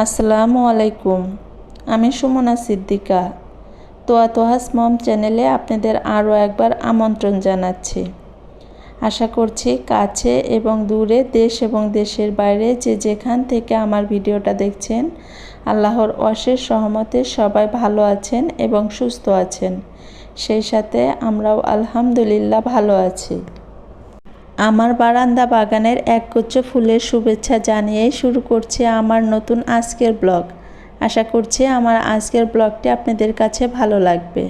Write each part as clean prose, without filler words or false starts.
আসসালামু আলাইকুম। আমি সুমনা সিদ্দিকা। তোহাস মম চ্যানেলে আপনাদের আরও একবার আমন্ত্রণ জানাচ্ছি। আশা করছি কাছে এবং দূরে, দেশ এবং দেশের বাইরে যে যেখান থেকে আমার ভিডিওটা দেখছেন, আল্লাহর অশেষ রহমতে সবাই ভালো আছেন এবং সুস্থ আছেন। সেই সাথে আমরাও আলহামদুলিল্লাহ ভালো আছি। আমার বারান্দা বাগানের একগুচ্ছ ফুলের শুভেচ্ছা জানিয়েই শুরু করছি আমার নতুন আজকের ব্লগ। আশা করছি আমার আজকের ব্লগটি আপনাদের কাছে ভালো লাগবে।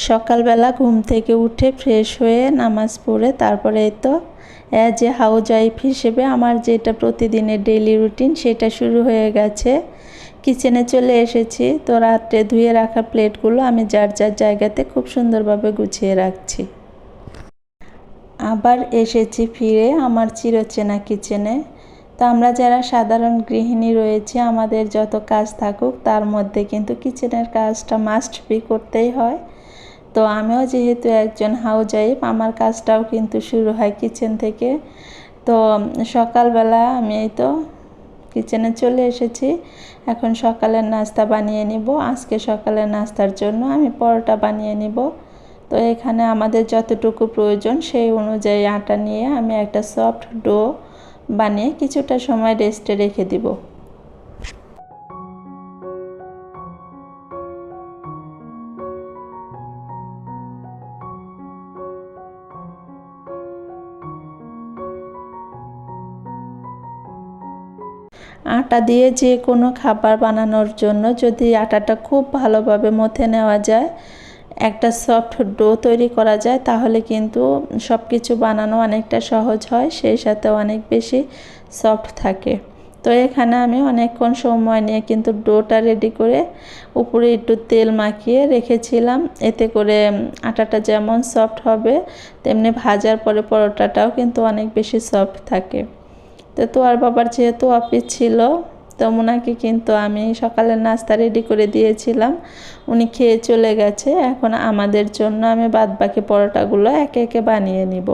সকালবেলা ঘুম থেকে উঠে ফ্রেশ হয়ে নামাজ পড়ে তারপরে অ্যাজ এ হাউসওয়াইফ হিসেবে আমার যেটা প্রতিদিনের ডেইলি রুটিন সেটা শুরু হয়ে গেছে। কিচেনে চলে এসেছি। তো রাত্রে ধুয়ে রাখা প্লেটগুলো আমি যার যার জায়গাতে খুব সুন্দরভাবে গুছিয়ে রাখছি। আবার এসেছি ফিরে আমার চিরচেনা কিচেনে। তো আমরা যারা সাধারণ গৃহিণী রয়েছে, আমাদের যত কাজ থাকুক তার মধ্যে কিন্তু কিচেনের কাজটা মাস্ট বি করতেই হয়। তো আমিও যেহেতু একজন হাউসওয়াইফ, আমার কাজটাও কিন্তু শুরু হয় কিচেন থেকে। তো সকালবেলা আমি কিচেনে চলে এসেছি। এখন সকালের নাস্তা বানিয়ে নিব। আজকে সকালের নাস্তার জন্য আমি পরোটা বানিয়ে নিব। তো এখানে আমাদের যতটুকু প্রয়োজন সেই অনুযায়ী আটা নিয়ে আমি একটা সফট ডো বানিয়ে কিছুটা সময় রেস্টে রেখে দিব। আটা দিয়ে যে কোনো খাবার বানানোর জন্য যদি আটাটা খুব ভালোভাবে মথে নেওয়া যায়, একটা সফট ডো তৈরি করা যায়, তাহলে কিন্তু সব কিছু বানানো অনেকটা সহজ হয়, সেই সাথে অনেক বেশি সফট থাকে। তো এখানে আমি অনেকক্ষণ সময় নিয়ে কিন্তু ডোটা রেডি করে উপরে একটু তেল মাখিয়ে রেখেছিলাম। এতে করে আটাটা যেমন সফট হবে, তেমনি ভাজার পরে পরোটাটাও কিন্তু অনেক বেশি সফট থাকে। তো আর বাবার যেহেতু অফিস ছিল, তো ওনাকে কিন্তু আমি সকালের নাস্তা রেডি করে দিয়েছিলাম। উনি খেয়ে চলে গেছে। এখন আমাদের জন্য আমি বাদবাকি পরোটাগুলো একে একে বানিয়ে নিব।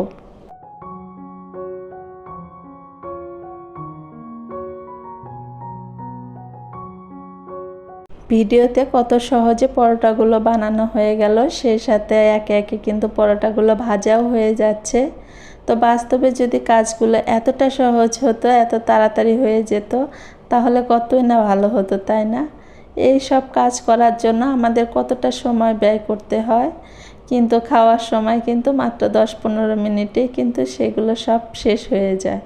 ভিডিওতে কত সহজে পরোটাগুলো বানানো হয়ে গেল, সেই সাথে একে একে কিন্তু পরোটাগুলো ভাজাও হয়ে যাচ্ছে। তো বাস্তবে যদি কাজগুলো এতটা সহজ হতো, এত তাড়াতাড়ি হয়ে যেত, তাহলে কতই না ভালো হতো, তাই না? এই সব কাজ করার জন্য আমাদের কতটা সময় ব্যয় করতে হয়, কিন্তু খাওয়ার সময় কিন্তু মাত্র 10-15 মিনিটেই কিন্তু সেগুলো সব শেষ হয়ে যায়।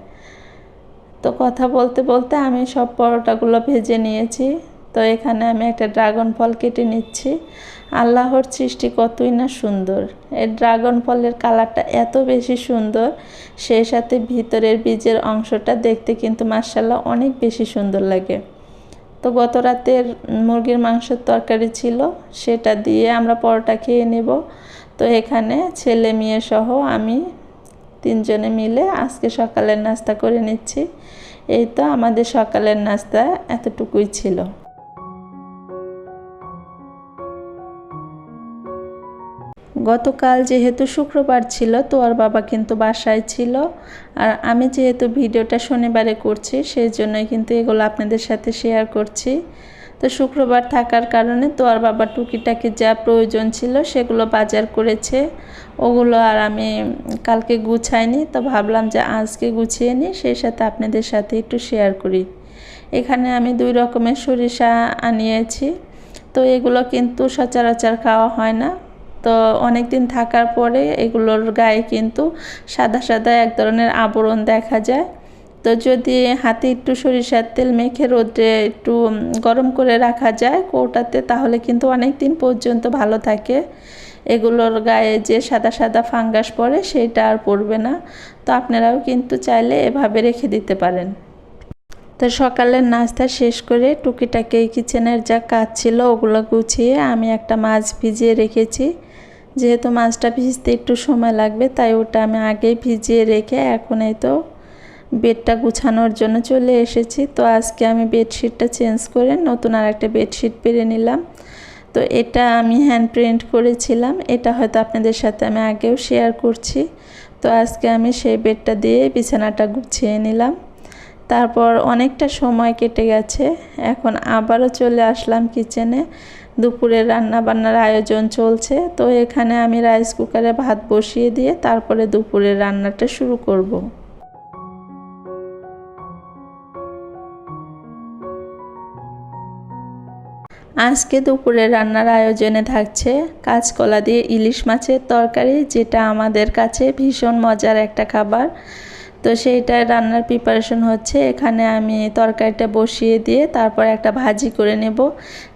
তো কথা বলতে বলতে আমি সব পরোটাগুলো ভেজে নিয়েছি। তো এখানে আমি একটা ড্রাগন ফল কেটে নিচ্ছি। আল্লাহর সৃষ্টি কতই না সুন্দর। এই ড্রাগন ফলের কালারটা এত বেশি সুন্দর, সেই সাথে ভিতরের বীজের অংশটা দেখতে কিন্তু মাশাআল্লাহ অনেক বেশি সুন্দর লাগে। তো গত রাতের মুরগির মাংসের তরকারি ছিল, সেটা দিয়ে আমরা পরোটা খেয়ে নেব। তো এখানে ছেলে মেয়ে সহ আমি 3 জনে মিলে আজকে সকালের নাস্তা করে নিচ্ছি। এই তো আমাদের সকালের নাস্তা এতটুকুই ছিল। গতকাল যেহেতু শুক্রবার ছিল, তো আর বাবা কিন্তু বাসায় ছিল। আর আমি যেহেতু ভিডিওটা শনিবারে করছি, সেই জন্যই কিন্তু এগুলো আপনাদের সাথে শেয়ার করছি। তো শুক্রবার থাকার কারণে তো আর বাবা টুকিটাকি যা প্রয়োজন ছিল সেগুলো বাজার করেছে। ওগুলো আর আমি কালকে গুছাইনি, তো ভাবলাম যে আজকে গুছিয়ে নিই, সেই সাথে আপনাদের সাথে একটু শেয়ার করি। এখানে আমি 2 রকমের সরিষা আনিয়েছি। তো এগুলো কিন্তু সচরাচর খাওয়া হয় না। তো অনেক দিন থাকার পরে এগুলোর গায়ে কিন্তু সাদা সাদা এক ধরনের আবরণ দেখা যায়। তো যদি হাতে একটু সরিষার তেল মেখে রোদে একটু গরম করে রাখা যায় কৌটাতে, তাহলে কিন্তু অনেক দিন পর্যন্ত ভালো থাকে। এগুলোর গায়ে যে সাদা সাদা ফাঙ্গাস পড়ে সেটা আর পড়বে না। তো আপনারাও কিন্তু চাইলে এভাবে রেখে দিতে পারেন। তো সকালের নাস্তা শেষ করে টুকিটাকি কিচেনের যা কাজ ছিল ওগুলো গুছিয়ে আমি একটা মাছ ভিজিয়ে রেখেছি। যেহেতু মাছটা ভিজতে একটু সময় লাগবে, তাই ওটা আমি আগেই ভিজিয়ে রেখে এখন বেডটা গুছানোর জন্য চলে এসেছি। তো আজকে আমি বেডশিটটা চেঞ্জ করে নতুন আর একটা বেডশিট পেরে নিলাম। তো এটা আমি হ্যান্ড প্রিন্ট করেছিলাম, এটা হয়তো আপনাদের সাথে আমি আগেও শেয়ার করছি। তো আজকে আমি সেই বেডটা দিয়ে বিছানাটা গুছিয়ে নিলাম। তারপর অনেকটা সময় কেটে গেছে, এখন আবারও চলে আসলাম কিচেনে। দুপুরের রান্না বান্নার আয়োজন চলছে। তো এখানে আমি রাইস কুকারে ভাত বসিয়ে দিয়ে তারপরে দুপুরের রান্নাটা শুরু করব। আজকে দুপুরের রান্নার আয়োজনে থাকছে কাঁচকলা দিয়ে ইলিশ মাছের তরকারি, যেটা আমাদের কাছে ভীষণ মজার একটা খাবার। তো সেইটা রান্নার প্রিপারেশন হচ্ছে। এখানে আমি তরকারিটা বসিয়ে দিয়ে তারপর একটা ভাজি করে নেব,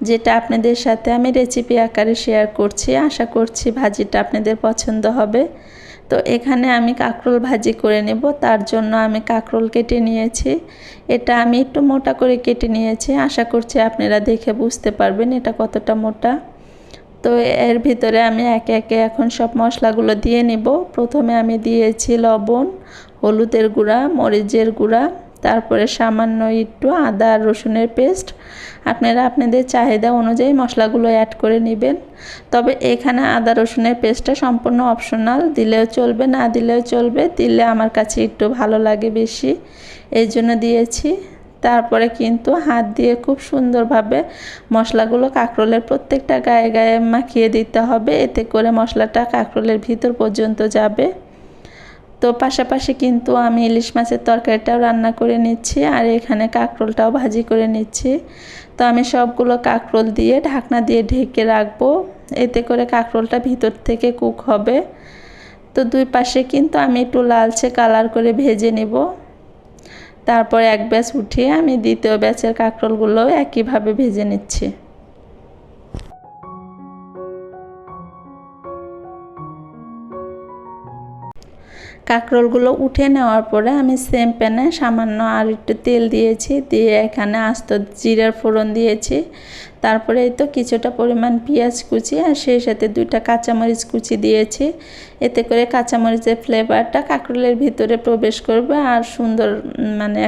যেটা আপনাদের সাথে আমি রেসিপি আকারে শেয়ার করছি। আশা করছি ভাজিটা আপনাদের পছন্দ হবে। তো এখানে আমি কাঁকরোল ভাজি করে নেব, তার জন্য আমি কাঁকরোল কেটে নিয়েছি। এটা আমি একটু মোটা করে কেটে নিয়েছি, আশা করছি আপনারা দেখে বুঝতে পারবেন এটা কতটা মোটা। তো এর ভিতরে আমি একে একে এখন সব মশলাগুলো দিয়ে নেব। প্রথমে আমি দিয়েছি লবণ, হলুদের গুঁড়া, মরিচের গুঁড়া, তারপরে সামান্য একটু আদা আর রসুনের পেস্ট। আপনারা আপনাদের চাহিদা অনুযায়ী মশলাগুলো অ্যাড করে নেবেন। তবে এখানে আদা রসুনের পেস্টটা সম্পূর্ণ অপশনাল, দিলেও চলবে না দিলেও চলবে, দিলে আমার কাছে একটু ভালো লাগে বেশি, এই জন্য দিয়েছি। তারপরে কিন্তু হাত দিয়ে খুব সুন্দরভাবে মশলাগুলো কাঁকরোলের প্রত্যেকটা গায়ে গায়ে মাখিয়ে দিতে হবে, এতে করে মশলাটা কাঁকরোলের ভিতর পর্যন্ত যাবে। তো পাশাপাশি কিন্তু আমি ইলিশ মাছের তরকারিটাও রান্না করে নিচ্ছি, আর এখানে কাঁকরোলটাও ভাজি করে নিচ্ছি। তো আমি সবগুলো কাঁকরোল দিয়ে ঢাকনা দিয়ে ঢেকে রাখবো, এতে করে কাঁকরোলটা ভিতর থেকে কুক হবে। তো দুই পাশে কিন্তু আমি একটু লালচে কালার করে ভেজে নেব। তারপর এক ব্যাচ উঠিয়ে আমি দ্বিতীয় ব্যাচের কাঁকরোলগুলো একইভাবে ভেজে নিচ্ছি। কাঁকরোলগুলো উঠে নেওয়ার পরে আমি সেম প্যানে সামান্য আর একটু তেল দিয়েছি, দিয়ে এখানে আস্ত জিরার ফোড়ন দিয়েছি। তারপরে এই তো কিছুটা পরিমাণ পেঁয়াজ কুচি আর সেই সাথে 2টা কাঁচামরিচ কুচি দিয়েছি, এতে করে কাঁচামরিচের ফ্লেভারটা কাঁকরোলের ভিতরে প্রবেশ করবে আর সুন্দর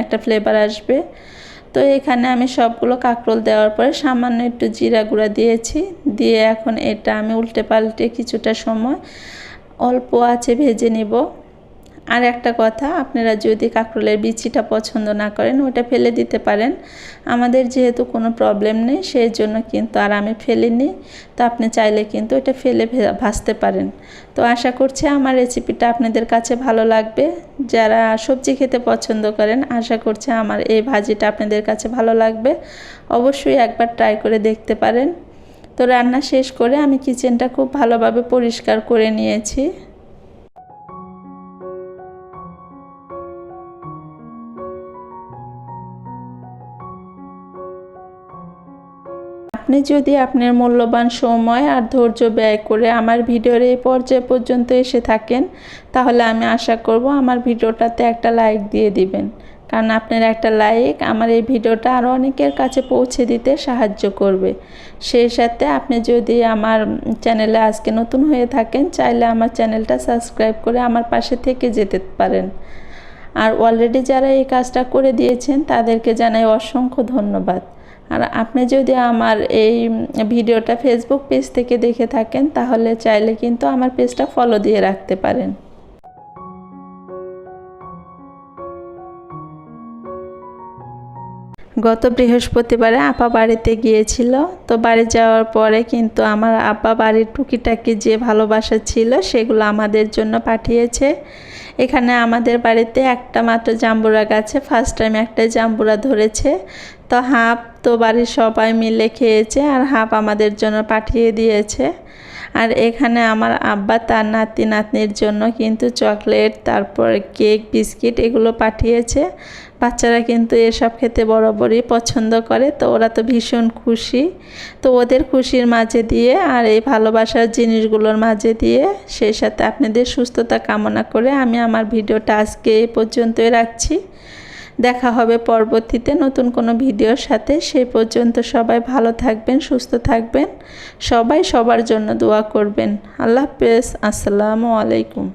একটা ফ্লেভার আসবে। তো এখানে আমি সবগুলো কাঁকরোল দেওয়ার পরে সামান্য একটু জিরা গুঁড়া দিয়েছি, দিয়ে এখন এটা আমি উল্টে পাল্টে কিছুটা সময় অল্প আঁচে ভেজে নেব। আর একটা কথা, আপনারা যদি কাঁকরোলের বিচিটা পছন্দ না করেন ওটা ফেলে দিতে পারেন। আমাদের যেহেতু কোনো প্রবলেম নেই সেই জন্য কিন্তু আর আমি ফেলিনি। তো আপনি চাইলে কিন্তু এটা ফেলে ভাজতে পারেন। তো আশা করছি আমার রেসিপিটা আপনাদের কাছে ভালো লাগবে। যারা সবজি খেতে পছন্দ করেন আশা করছি আমার এই ভাজিটা আপনাদের কাছে ভালো লাগবে। অবশ্যই একবার ট্রাই করে দেখতে পারেন। তো রান্না শেষ করে আমি কিচেনটা খুব ভালোভাবে পরিষ্কার করে নিয়েছি। আপনি যদি আপনার মূল্যবান সময় আর ধৈর্য ব্যয় করে আমার ভিডিওর এই পর্যায় পর্যন্ত এসে থাকেন, তাহলে আমি আশা করব আমার ভিডিওটাতে একটা লাইক দিয়ে দিবেন, কারণ আপনার একটা লাইক আমার এই ভিডিওটা আরও অনেকের কাছে পৌঁছে দিতে সাহায্য করবে। সেই সাথে আপনি যদি আমার চ্যানেলে আজকে নতুন হয়ে থাকেন, চাইলে আমার চ্যানেলটা সাবস্ক্রাইব করে আমার পাশে থেকে যেতে পারেন। আর অলরেডি যারা এই কাজটা করে দিয়েছেন তাদেরকে জানাই অসংখ্য ধন্যবাদ। আর আপনি যদি আমার এই ভিডিওটা ফেসবুক পেজ থেকে দেখে থাকেন, তাহলে চাইলে কিন্তু আমার পেজটা ফলো দিয়ে রাখতে পারেন। গত বৃহস্পতিবারে আপা বাড়িতে গিয়েছিল। তো বাড়ি যাওয়ার পরে কিন্তু আমার আপা বাড়ির টুকিটাকি যে ভালোবাসা ছিল সেগুলো আমাদের জন্য পাঠিয়েছে। এখানে আমাদের বাড়িতে একটা মাত্র জাম্বুরা গাছে ফার্স্ট টাইম একটা জাম্বুরা ধরেছে। তো হাফ তো বাড়ির সবাই মিলে খেয়েছে আর হাফ আমাদের জন্য পাঠিয়ে দিয়েছে। আর এখানে আমার আব্বা তার নাতি নাতনির জন্য কিন্তু চকলেট, তারপর কেক, বিস্কিট এগুলো পাঠিয়েছে। বাচ্চারা কিন্তু এসব খেতে বরাবরই পছন্দ করে, তো ওরা তো ভীষণ খুশি। তো ওদের খুশির মাঝে দিয়ে আর এই ভালোবাসার জিনিসগুলোর মাঝে দিয়ে সেই সাথে আপনাদের সুস্থতা কামনা করে আমি আমার ভিডিওটা আজকে এই পর্যন্তই রাখছি। দেখা হবে পরবর্তীতে নতুন কোনো ভিডিওর সাথে। সেই পর্যন্ত সবাই ভালো থাকবেন, সুস্থ থাকবেন, সবাই সবার জন্য দোয়া করবেন। আল্লাহ হাফেজ, আসসালামু আলাইকুম।